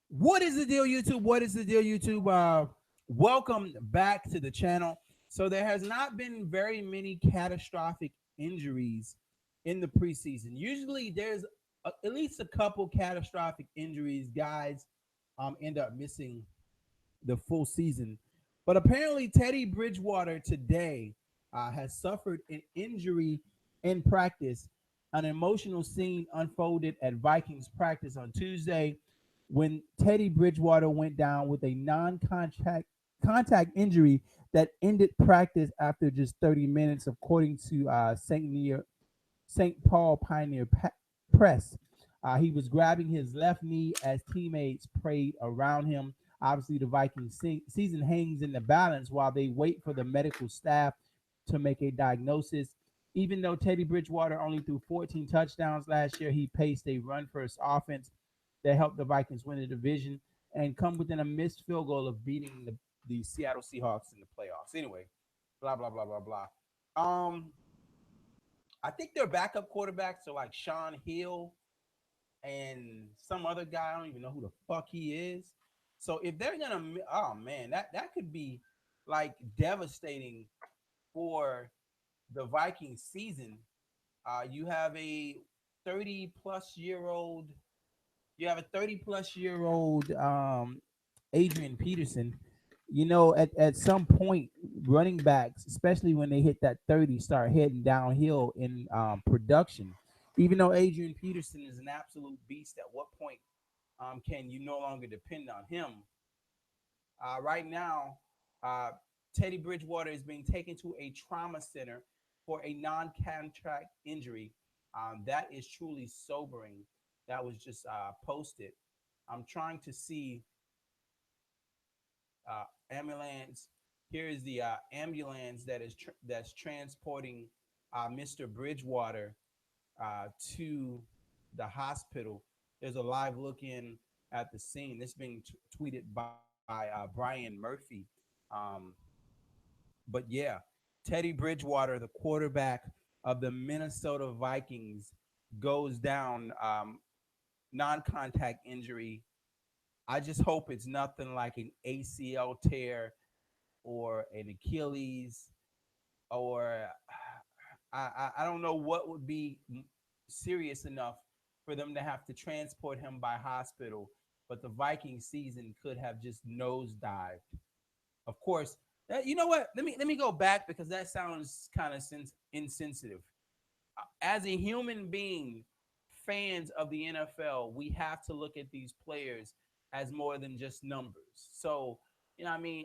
What is the deal, YouTube? What is the deal, YouTube? Welcome back to the channel. So there has not been very many catastrophic injuries in the preseason. Usually, there's at least a couple catastrophic injuries. Guys end up missing the full season, but apparently Teddy Bridgewater today has suffered an injury in practice. An emotional scene unfolded at Vikings practice on Tuesday when Teddy Bridgewater went down with a non-contact injury that ended practice after just 30 minutes, according to St. Paul Pioneer Press. He was grabbing his left knee as teammates prayed around him. Obviously, the Vikings season hangs in the balance while they wait for the medical staff to make a diagnosis. Even though Teddy Bridgewater only threw 14 touchdowns last year, he paced a run-first offense that helped the Vikings win the division and come within a missed field goal of beating the Seattle Seahawks in the playoffs. Anyway, blah blah blah blah blah. I think their backup quarterbacks are like Sean Hill and some other guy. I don't even know who the fuck he is. So if they're gonna, oh man, that could be like devastating for the Vikings season. You have a 30 plus year old. You have a 30 plus year old Adrian Peterson. At some point, running backs, especially when they hit that 30, start heading downhill in production. Even though Adrian Peterson is an absolute beast, at what point can you no longer depend on him? Right now, uh, Teddy Bridgewater is being taken to a trauma center for a non-contract injury. That is truly sobering. That was just posted. I'm trying to see ambulance. Here is the ambulance that's transporting Mr. Bridgewater to the hospital. There's a live look in at the scene. This being tweeted by Brian Murphy. Um, but yeah, Teddy Bridgewater, the quarterback of the Minnesota Vikings, goes down non-contact injury. I just hope it's nothing like an ACL tear or an Achilles or I don't know what would be serious enough for them to have to transport him by hospital. But the Viking season could have just nosedived. Of course, you know what? Let me go back because that sounds kind of insensitive. As a human being, fans of the NFL, we have to look at these players as more than just numbers. So, I mean,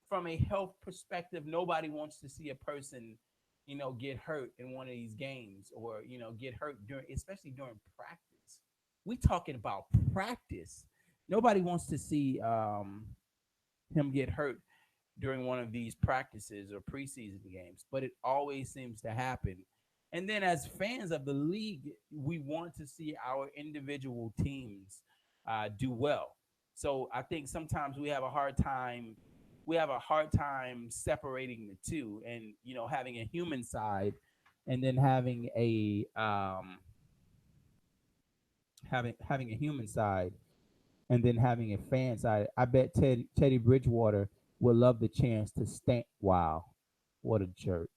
from a health perspective, nobody wants to see a person, get hurt in one of these games or, get hurt during, especially during practice. We talking about practice. Nobody wants to see him get hurt during one of these practices or preseason games, but it always seems to happen. And then, as fans of the league, we want to see our individual teams do well. So I think sometimes we have a hard time. We have a hard time separating the two, and having a human side, and then having a human side, and then having a fan side. I bet Teddy Bridgewater would love the chance to stand. Wow, what a jerk!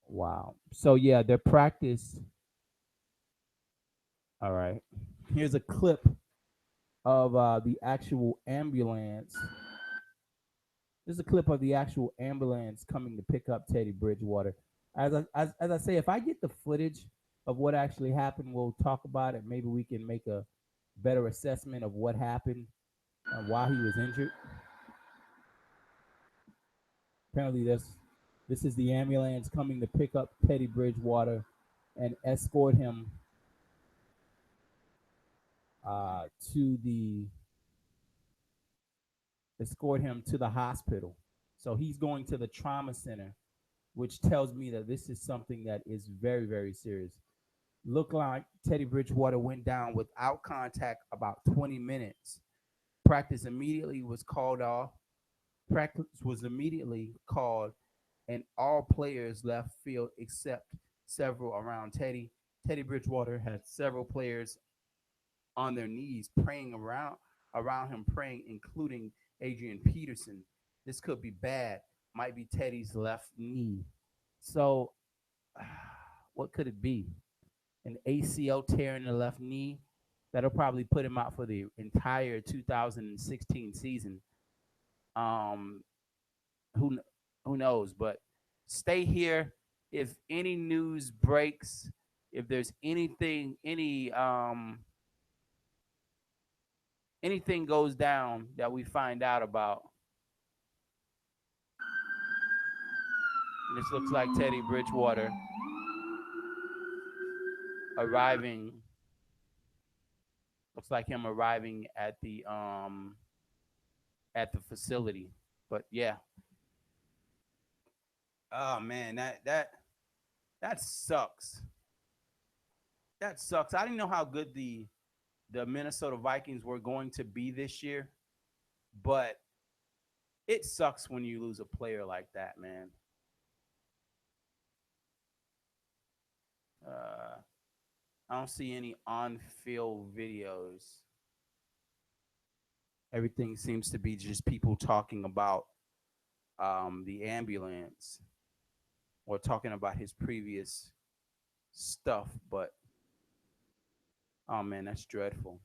Wow. So yeah, their practice. All right. Here's a clip of the actual ambulance. This is a clip of the actual ambulance coming to pick up Teddy Bridgewater. As I say, if I get the footage of what actually happened, we'll talk about it. Maybe we can make a better assessment of what happened and why he was injured. Apparently, this is the ambulance coming to pick up Teddy Bridgewater and uh, to the escort him to the hospital. So he's going to the trauma center, which tells me that this is something that is very, very serious. Looked like Teddy Bridgewater went down without contact about 20 minutes. Practice immediately was called off. Practice was immediately called, and all players left field except several around Teddy. Teddy Bridgewater had several players on their knees, praying around him, praying, including Adrian Peterson. This could be bad. Might be Teddy's left knee. So, what could it be? An ACL tear in the left knee that'll probably put him out for the entire 2016 season. Um, who who knows? But stay here. If any news breaks, if there's anything goes down that we find out about, this looks like Teddy Bridgewater arriving. Looks like him arriving at the facility. But yeah, oh man, that sucks. That sucks. I didn't know how good the Minnesota Vikings were going to be this year, but it sucks when you lose a player like that, man. Uh, I don't see any on-field videos. Everything seems to be just people talking about the ambulance or talking about his previous stuff. But oh man, that's dreadful.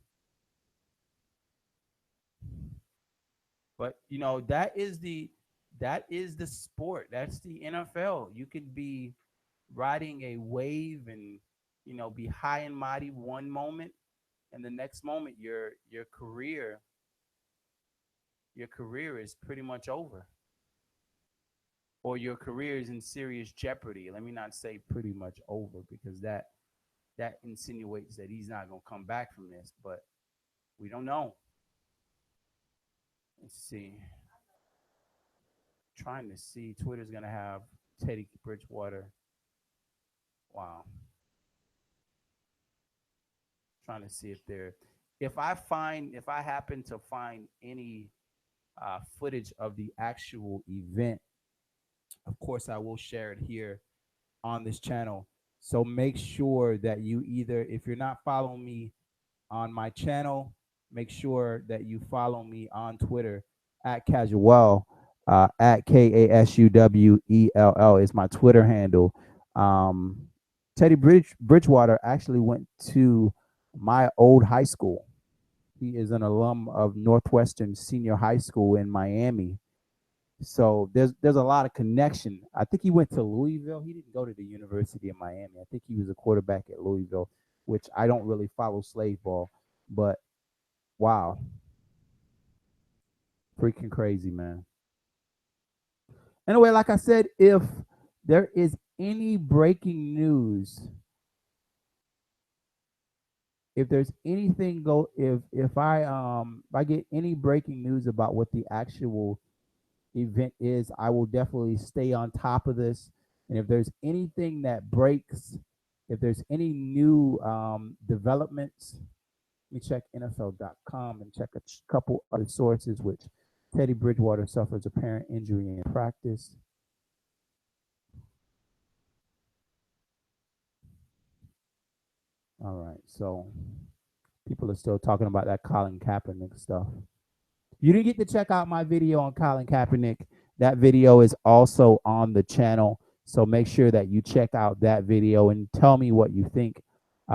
But that is the sport. That's the NFL. You could be riding a wave and be high and mighty one moment, and the next moment your career is pretty much over, or your career is in serious jeopardy. Let me not say pretty much over, because that insinuates that he's not going to come back from this, but we don't know. Let's see. Trying to see. Twitter's going to have Teddy Bridgewater. Wow. Trying to see if I happen to find any footage of the actual event, of course I will share it here on this channel. So make sure that you either, if you're not following me on my channel, make sure that you follow me on Twitter at Casual, at KASUWELL is my Twitter handle. Um, Teddy Bridgewater actually went to my old high school. He is an alum of Northwestern Senior High School in Miami. So there's a lot of connection. I think he went to Louisville. He didn't go to the University of Miami. I think he was a quarterback at Louisville, which I don't really follow slave ball, but wow, freaking crazy, man. Anyway, like I said, if there is any breaking news, if there's anything go if I get any breaking news about what the actual event is, I will definitely stay on top of this. And if there's anything that breaks, if there's any new developments, let me check NFL.com and check a couple other sources, which Teddy Bridgewater suffers apparent injury in practice. All right, so people are still talking about that Colin Kaepernick stuff. You didn't get to check out my video on Colin Kaepernick. That video is also on the channel. So make sure that you check out that video and tell me what you think.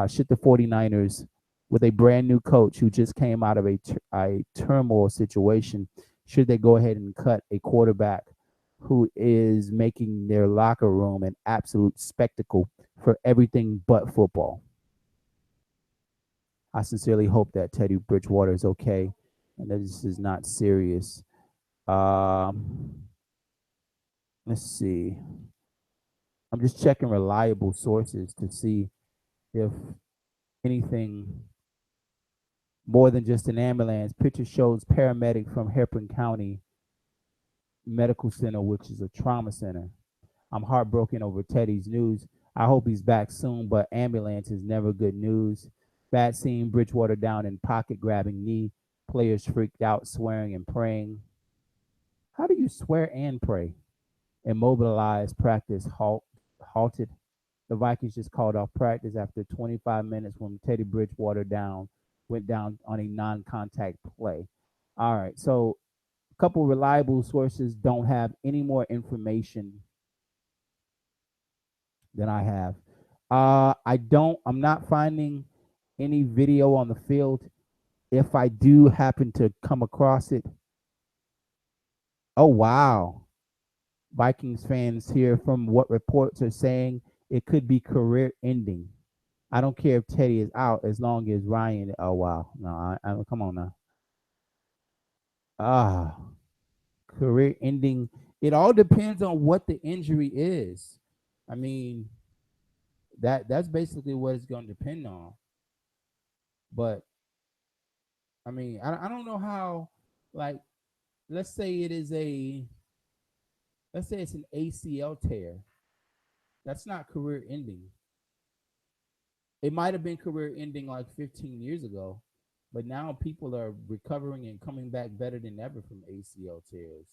Should the 49ers, with a brand new coach who just came out of a turmoil situation, should they go ahead and cut a quarterback who is making their locker room an absolute spectacle for everything but football? I sincerely hope that Teddy Bridgewater is okay and that this is not serious. Let's see. I'm just checking reliable sources to see if anything more than just an ambulance. Picture shows paramedic from Hennepin County Medical Center, which is a trauma center. I'm heartbroken over Teddy's news. I hope he's back soon, but ambulance is never good news. Bad seeing Bridgewater down in pocket grabbing knee. Players freaked out, swearing and praying. How do you swear and pray? Immobilized, practice halted. The Vikings just called off practice after 25 minutes when Teddy Bridgewater down went down on a non-contact play. All right, so a couple reliable sources don't have any more information than I have. I'm not finding any video on the field. If I do happen to come across it, oh wow. Vikings fans here from what reports are saying it could be career ending. I don't care if Teddy is out as long as Ryan. Oh wow, no, come on now. Ah, career ending. It all depends on what the injury is. I mean, that's basically what it's going to depend on. But I mean, I don't know how. Like, let's say it is a, let's say it's an ACL tear. That's not career ending. It might have been career ending like 15 years ago, but now people are recovering and coming back better than ever from ACL tears.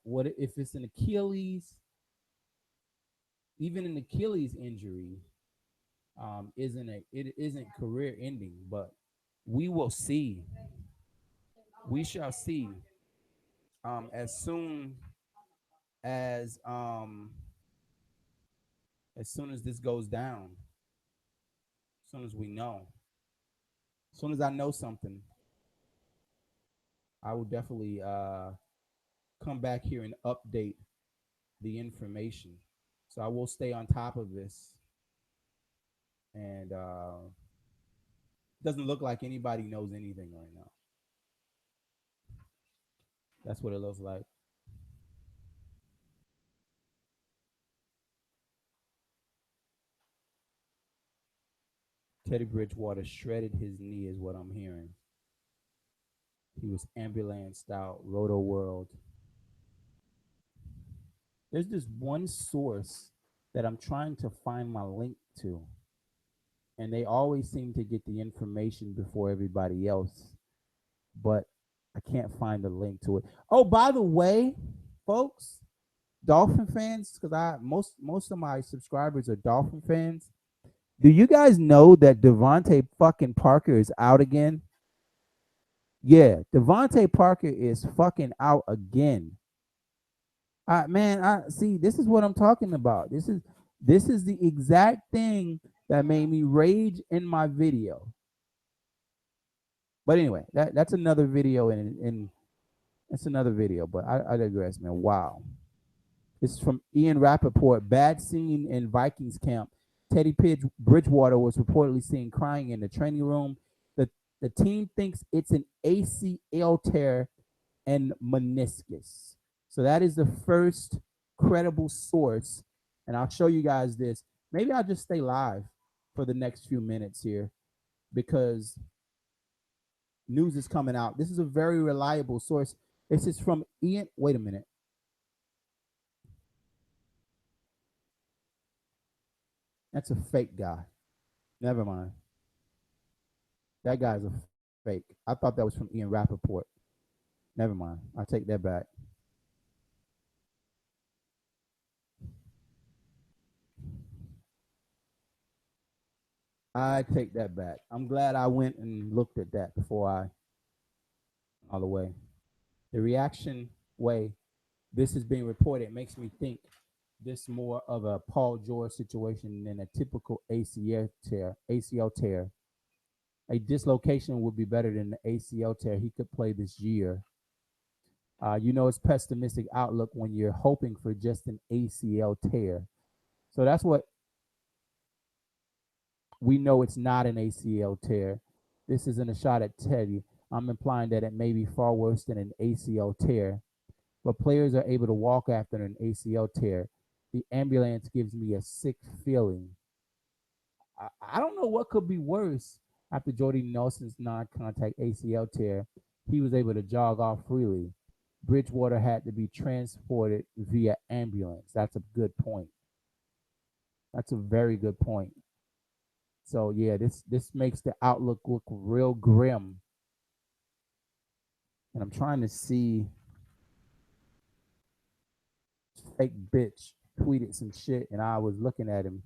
What if it's an Achilles? Even an Achilles injury it isn't career ending, but we will see. We shall see. As soon as this goes down, as soon as we know, as soon as I know something, I will definitely come back here and update the information. So I will stay on top of this, and doesn't look like anybody knows anything right now. That's what it looks like. Teddy Bridgewater shredded his knee, is what I'm hearing. He was ambulanced out, Roto World. There's this one source that I'm trying to find my link to, and they always seem to get the information before everybody else, but I can't find the link to it. Oh, by the way, folks, Dolphin fans, because I most of my subscribers are Dolphin fans. Do you guys know that Devontae fucking Parker is out again? Yeah, Devontae Parker is fucking out again. Man, I see. This is what I'm talking about. This is the exact thing that made me rage in my video. But anyway, that's another video, and that's another video. But I digress, man. Wow. This is from Ian Rappaport. Bad scene in Vikings camp. Teddy Bridgewater was reportedly seen crying in the training room. The team thinks it's an ACL tear and meniscus. So that is the first credible source. And I'll show you guys this. Maybe I'll just stay live for the next few minutes here because news is coming out. This is a very reliable source. This is from Ian. Wait a minute. That's a fake guy. Never mind. That guy's a fake. I thought that was from Ian Rappaport. Never mind. I take that back. I take that back. I'm glad I went and looked at that before I all the way. The reaction way this is being reported makes me think this more of a Paul George situation than a typical ACL tear. A dislocation would be better than the ACL tear he could play this year. It's pessimistic outlook when you're hoping for just an ACL tear. So that's what we know. It's not an ACL tear. This isn't a shot at Teddy. I'm implying that it may be far worse than an ACL tear. But players are able to walk after an ACL tear. The ambulance gives me a sick feeling. I don't know what could be worse. After Jordy Nelson's non-contact ACL tear, he was able to jog off freely. Bridgewater had to be transported via ambulance. That's a good point. That's a very good point. So yeah, this makes the outlook look real grim. And I'm trying to see fake bitch tweeted some shit, and I was looking at him.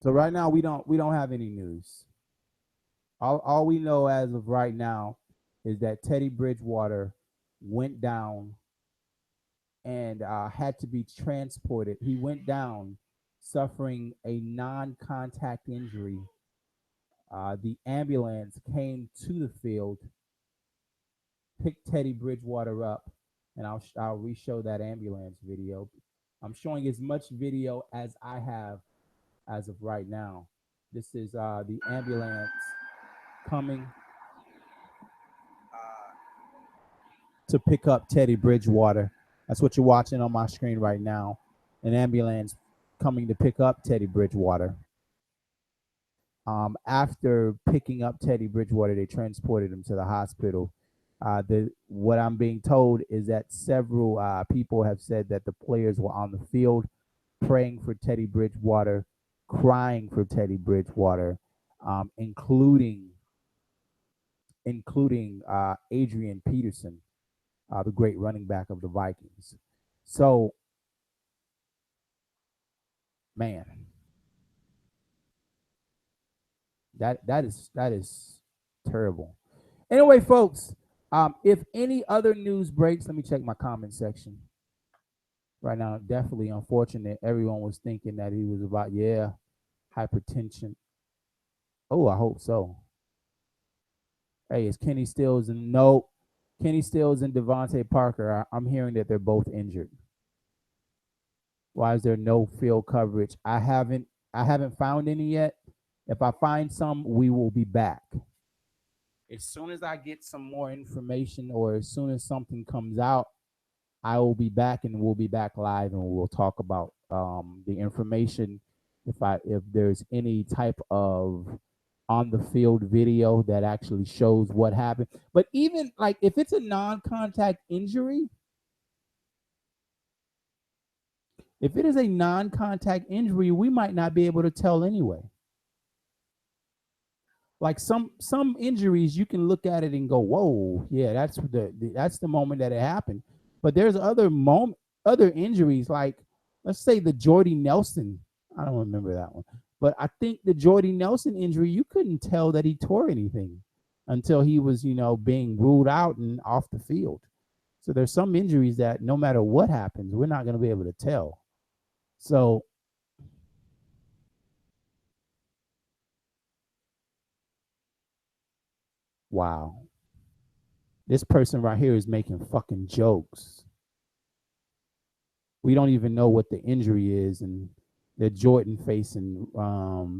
So right now we don't have any news. All we know as of right now is that Teddy Bridgewater went down and had to be transported. He went down suffering a non-contact injury. The ambulance came to the field, picked Teddy Bridgewater up, and I'll re-show that ambulance video. I'm showing as much video as I have as of right now. This is the ambulance coming to pick up Teddy Bridgewater. That's what you're watching on my screen right now. An ambulance coming to pick up Teddy Bridgewater. After picking up Teddy Bridgewater, they transported him to the hospital. What I'm being told is that several people have said that the players were on the field praying for Teddy Bridgewater, crying for Teddy Bridgewater, including Adrian Peterson, the great running back of the Vikings. So, man, that is terrible. Anyway, folks, if any other news breaks, let me check my comment section. Right now, definitely unfortunate. Everyone was thinking that he was about hypertension. Oh, I hope so. Hey, is Kenny Stills and no? Kenny Stills and Devontae Parker. I'm hearing that they're both injured. Why is there no field coverage? I haven't found any yet. If I find some, we will be back. As soon as I get some more information or as soon as something comes out, I will be back and we'll be back live and we'll talk about the information. If there's any type of on the field video that actually shows what happened. But even like if it's a non-contact injury, if it is a non-contact injury, we might not be able to tell anyway. Like some injuries, you can look at it and go, "Whoa, yeah, that's the moment that it happened." But there's other injuries, like let's say the Jordy Nelson. I don't remember that one, but I think the Jordy Nelson injury, you couldn't tell that he tore anything until he was, being ruled out and off the field. So there's some injuries that no matter what happens, we're not going to be able to tell. So wow, this person right here is making fucking jokes. We don't even know what the injury is, and they're Jordan facing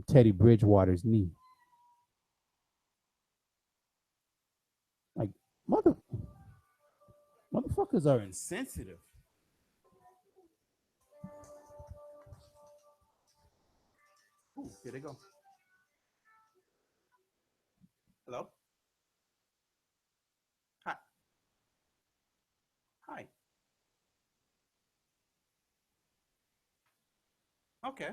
Teddy Bridgewater's knee. Like mother motherfuckers are insensitive. Ooh, here they go. Hello. Hi. Hi. Okay.